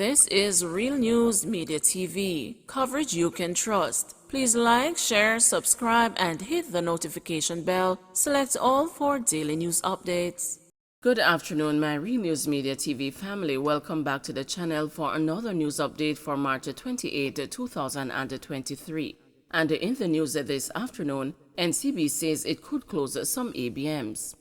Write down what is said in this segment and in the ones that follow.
This is Real News Media TV, coverage you can trust. Please like, share, subscribe, and hit the notification bell. Select all for daily news updates. Good afternoon, my Real News Media TV family. Welcome back to the channel for another news update for March 28, 2023. And in the news this afternoon, NCB says it could close some ABMs.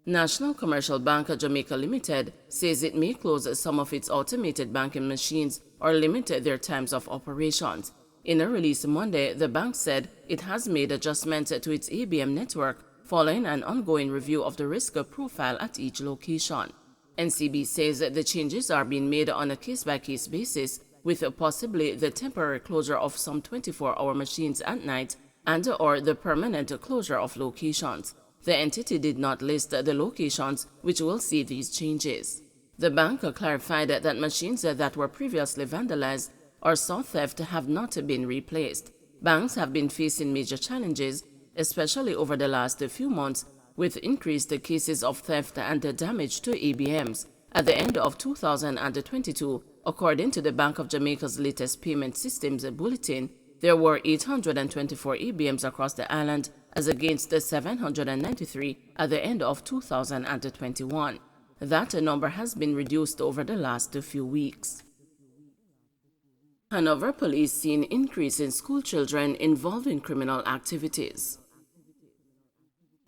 National Commercial Bank Jamaica Limited says it may close some of its automated banking machines or limit their times of operations. In a release Monday, the bank said it has made adjustments to its ABM network following an ongoing review of the risk profile at each location. NCB says the changes are being made on a case-by-case basis, with possibly the temporary closure of some 24-hour machines at night and/or the permanent closure of locations. The entity did not list the locations which will see these changes. The bank clarified that machines that were previously vandalized or saw theft have not been replaced. Banks have been facing major challenges, especially over the last few months, with increased cases of theft and damage to ABMs. At the end of 2022, according to the Bank of Jamaica's latest payment systems bulletin, there were 824 ABMs across the island, as against the 793 at the end of 2021. That number has been reduced over the last few weeks. Hanover police seen increase in school children involved in criminal activities.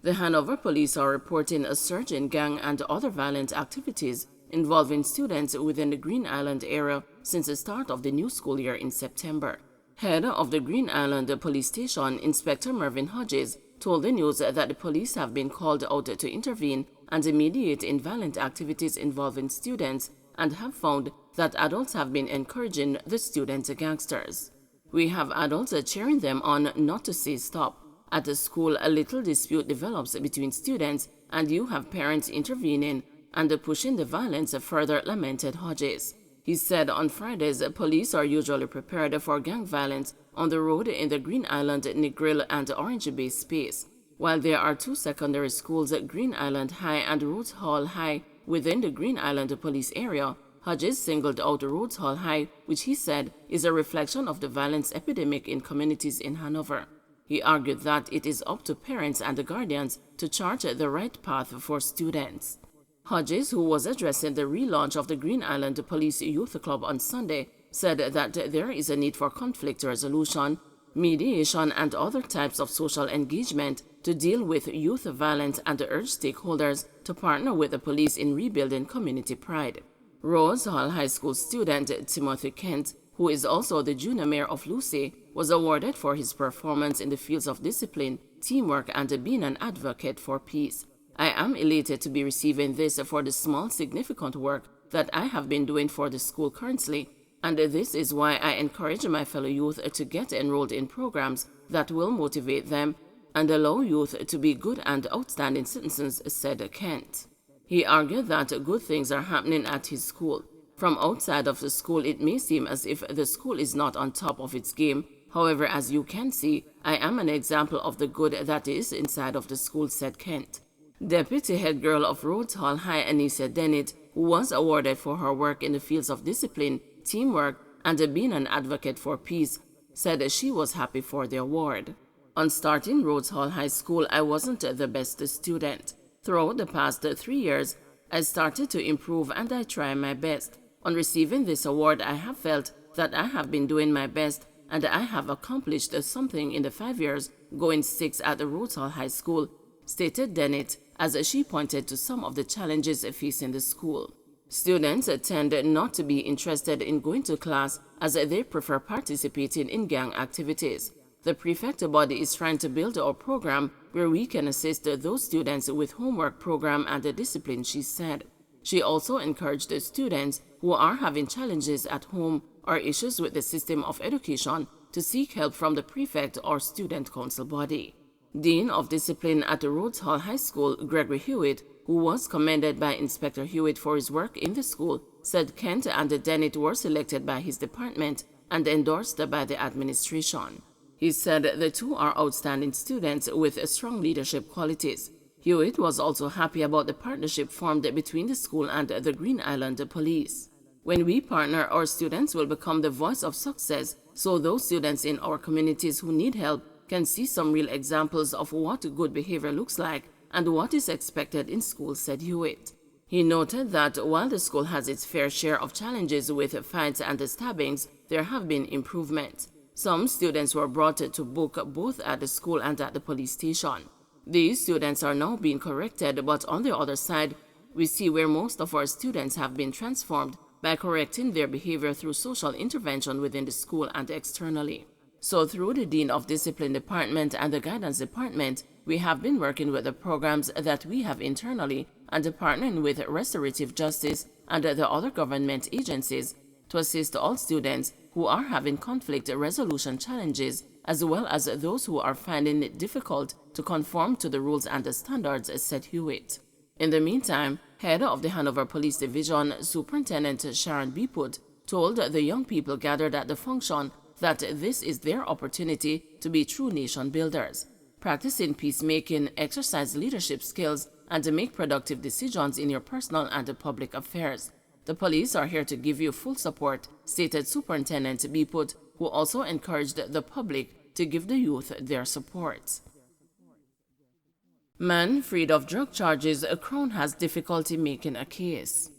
The Hanover police are reporting a surge in gang and other violent activities involving students within the Green Island area since the start of the new school year in September. Head of the Green Island Police Station, Inspector Mervyn Hodges, told the news that the police have been called out to intervene and mediate in violent activities involving students and have found that adults have been encouraging the student gangsters. We have adults cheering them on not to say stop. At the school, a little dispute develops between students and you have parents intervening and pushing the violence further, lamented Hodges. He said on Fridays, police are usually prepared for gang violence on the road in the Green Island, Negril, and Orange Bay space. While there are two secondary schools, Green Island High and Rhodes Hall High, within the Green Island police area, Hodges singled out Rhodes Hall High, which he said is a reflection of the violence epidemic in communities in Hanover. He argued that it is up to parents and the guardians to chart the right path for students. Hodges, who was addressing the relaunch of the Green Island Police Youth Club on Sunday, said that there is a need for conflict resolution, mediation, and other types of social engagement to deal with youth violence and urged stakeholders to partner with the police in rebuilding community pride. Rhodes Hall High School student Timothy Kent, who is also the junior mayor of Lucy, was awarded for his performance in the fields of discipline, teamwork, and being an advocate for peace. I am elated to be receiving this for the small, significant work that I have been doing for the school currently, and this is why I encourage my fellow youth to get enrolled in programs that will motivate them and allow youth to be good and outstanding citizens, said Kent. He argued that good things are happening at his school. From outside of the school, it may seem as if the school is not on top of its game. However, as you can see, I am an example of the good that is inside of the school, said Kent. Deputy head girl of Rhodes Hall High, Anissa Dennett, who was awarded for her work in the fields of discipline, teamwork, and being an advocate for peace, said she was happy for the award. On starting Rhodes Hall High School, I wasn't the best student. Throughout the past 3 years, I started to improve and I try my best. On receiving this award, I have felt that I have been doing my best and I have accomplished something in the 5 years going 6 at the Rhodes Hall High School, stated Dennett, as she pointed to some of the challenges facing the school. Students tend not to be interested in going to class as they prefer participating in gang activities. The prefect body is trying to build a program where we can assist those students with homework program and discipline, she said. She also encouraged the students who are having challenges at home or issues with the system of education to seek help from the prefect or student council body. Dean of Discipline at the Rhodes Hall High School, Gregory Hewitt, who was commended by Inspector Hewitt for his work in the school, said Kent and Dennett were selected by his department and endorsed by the administration. He said the two are outstanding students with strong leadership qualities. Hewitt was also happy about the partnership formed between the school and the Green Island Police. When we partner, our students will become the voice of success, so those students in our communities who need help can see some real examples of what good behavior looks like and what is expected in school, said Hewitt. He noted that while the school has its fair share of challenges with fights and stabbings, there have been improvements. Some students were brought to book both at the school and at the police station. These students are now being corrected, but on the other side, we see where most of our students have been transformed by correcting their behavior through social intervention within the school and externally. So through the Dean of Discipline Department and the Guidance Department, we have been working with the programs that we have internally and partnering with Restorative Justice and the other government agencies to assist all students who are having conflict resolution challenges, as well as those who are finding it difficult to conform to the rules and the standards, said Hewitt. In the meantime, head of the Hanover Police Division, Superintendent Sharon Beeput, told the young people gathered at the function that this is their opportunity to be true nation builders, practicing peacemaking, exercise leadership skills, and to make productive decisions in your personal and public affairs. The police are here to give you full support, stated Superintendent Beeput, who also encouraged the public to give the youth their support. Man freed of drug charges, a Crown has difficulty making a case.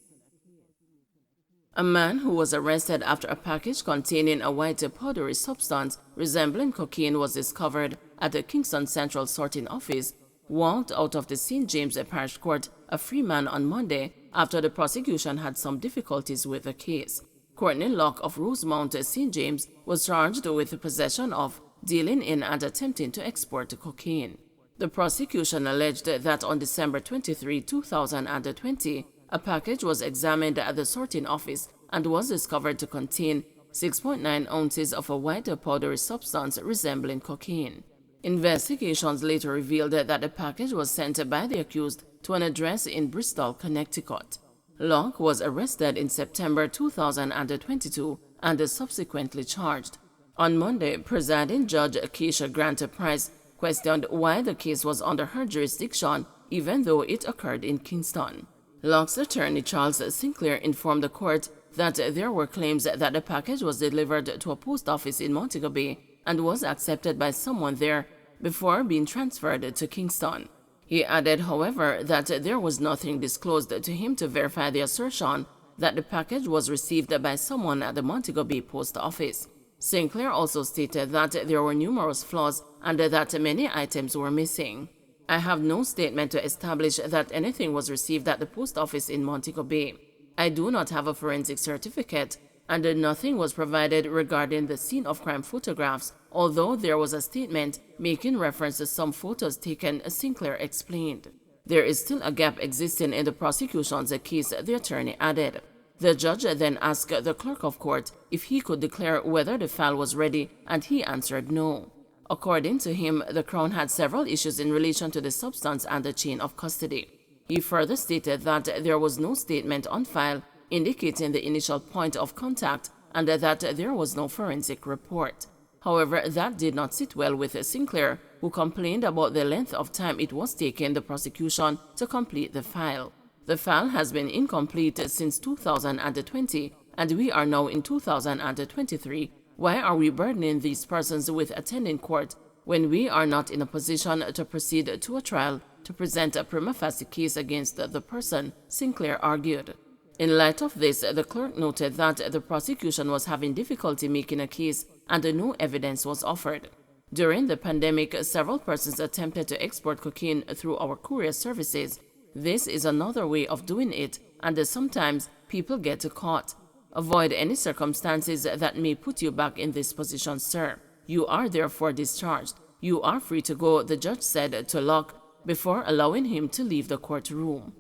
A man who was arrested after a package containing a white powdery substance resembling cocaine was discovered at the Kingston Central Sorting Office walked out of the St. James Parish Court a free man on Monday after the prosecution had some difficulties with the case. Courtney Locke of Rosemount, St. James, was charged with possession of, dealing in and attempting to export cocaine. The prosecution alleged that on December 23, 2020, a package was examined at the sorting office and was discovered to contain 6.9 ounces of a white powdery substance resembling cocaine. Investigations later revealed that the package was sent by the accused to an address in Bristol, Connecticut. Locke was arrested in September 2022 and subsequently charged. On Monday, presiding judge Keisha Grant Price questioned why the case was under her jurisdiction even though it occurred in Kingston. Locke's attorney Charles Sinclair informed the court that there were claims that the package was delivered to a post office in Montego Bay and was accepted by someone there before being transferred to Kingston. He added, however, that there was nothing disclosed to him to verify the assertion that the package was received by someone at the Montego Bay post office. Sinclair also stated that there were numerous flaws and that many items were missing. I have no statement to establish that anything was received at the post office in Montego Bay. I do not have a forensic certificate, and nothing was provided regarding the scene of crime photographs, although there was a statement making reference to some photos taken, Sinclair explained. There is still a gap existing in the prosecution's case, the attorney added. The judge then asked the clerk of court if he could declare whether the file was ready, and he answered no. According to him, the Crown had several issues in relation to the substance and the chain of custody. He further stated that there was no statement on file indicating the initial point of contact and that there was no forensic report. However, that did not sit well with Sinclair, who complained about the length of time it was taking the prosecution to complete the file. The file has been incomplete since 2020, and we are now in 2023. Why are we burdening these persons with attending court when we are not in a position to proceed to a trial to present a prima facie case against the person, Sinclair argued. In light of this, the clerk noted that the prosecution was having difficulty making a case and no evidence was offered. During the pandemic, several persons attempted to export cocaine through our courier services. This is another way of doing it, and sometimes people get caught. Avoid any circumstances that may put you back in this position, sir. You are therefore discharged. You are free to go, the judge said to Locke before allowing him to leave the courtroom.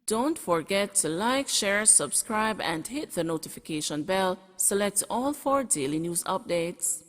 Don't forget to like, share, subscribe, and hit the notification bell. Select all for daily news updates.